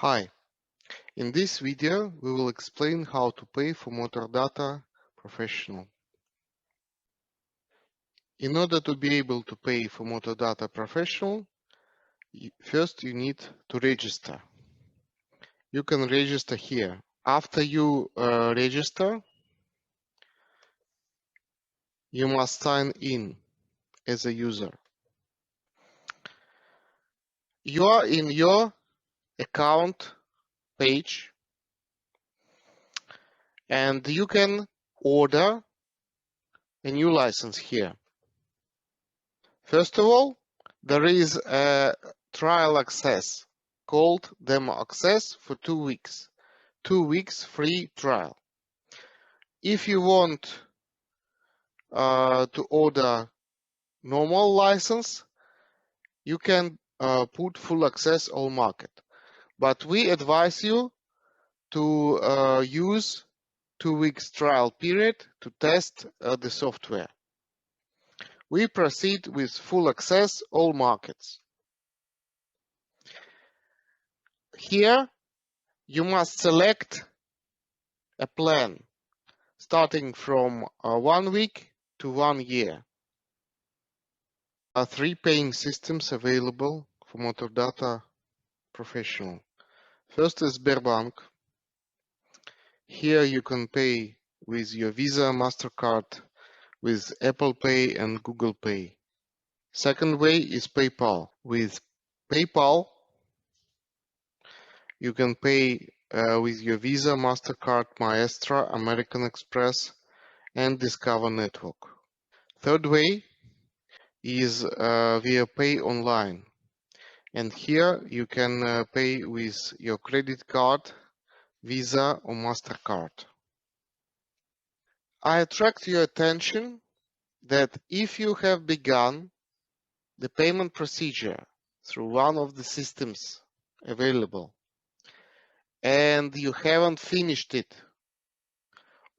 Hi, in this video we will explain how to pay for MotorData Professional. In order to be able to pay for MotorData Professional, first you need to register. You can register here. After you register, you must sign in as a user. You are in your account page and you can order a new license here. First of all, there is a trial access called demo access for 2 weeks. 2 weeks free trial. If you want to order normal license, you can put full access all market. But we advise you to use 2 weeks trial period to test the software. We proceed with full access all markets. Here you must select a plan starting from 1 week to 1 year. There are 3 paying systems available for MotorData Professional. First is Sberbank. Here you can pay with your Visa, MasterCard, with Apple Pay and Google Pay. Second way is PayPal. With PayPal, you can pay with your Visa, MasterCard, Maestro, American Express, and Discover Network. Third way is via Pay Online. And here you can pay with your credit card, Visa or MasterCard. I attract your attention that if you have begun the payment procedure through one of the systems available and you haven't finished it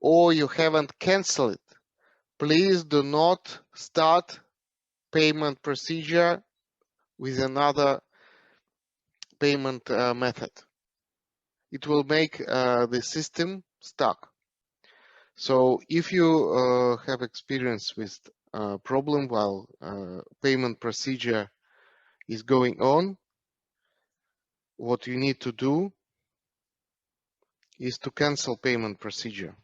or you haven't canceled it, please do not start payment procedure with another payment method. It will make the system stuck. So if you have experience with problem while payment procedure is going on, what you need to do is to cancel payment procedure.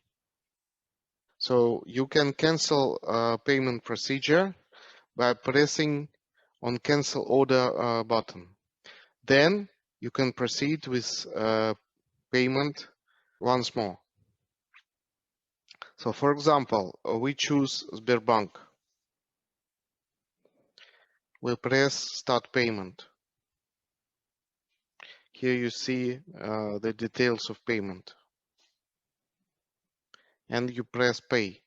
So you can cancel payment procedure by pressing on cancel order button. Then you can proceed with payment once more. So for example, we choose Sberbank. We press start payment. Here you see the details of payment. And you press pay.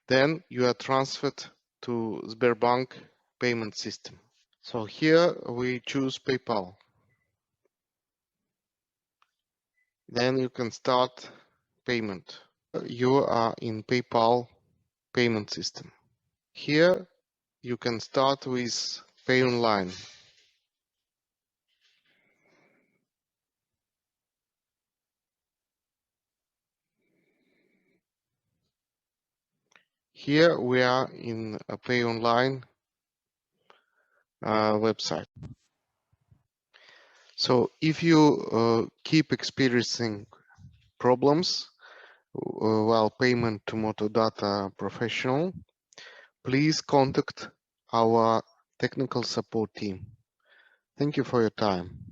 Then you are transferred to Sberbank payment system. So here we choose PayPal. Then you can start payment. You are in PayPal payment system. Here you can start with Pay Online. Here we are in a Pay Online website. So if you keep experiencing problems while payment to MotorData Professional, please contact our technical support team. Thank you for your time.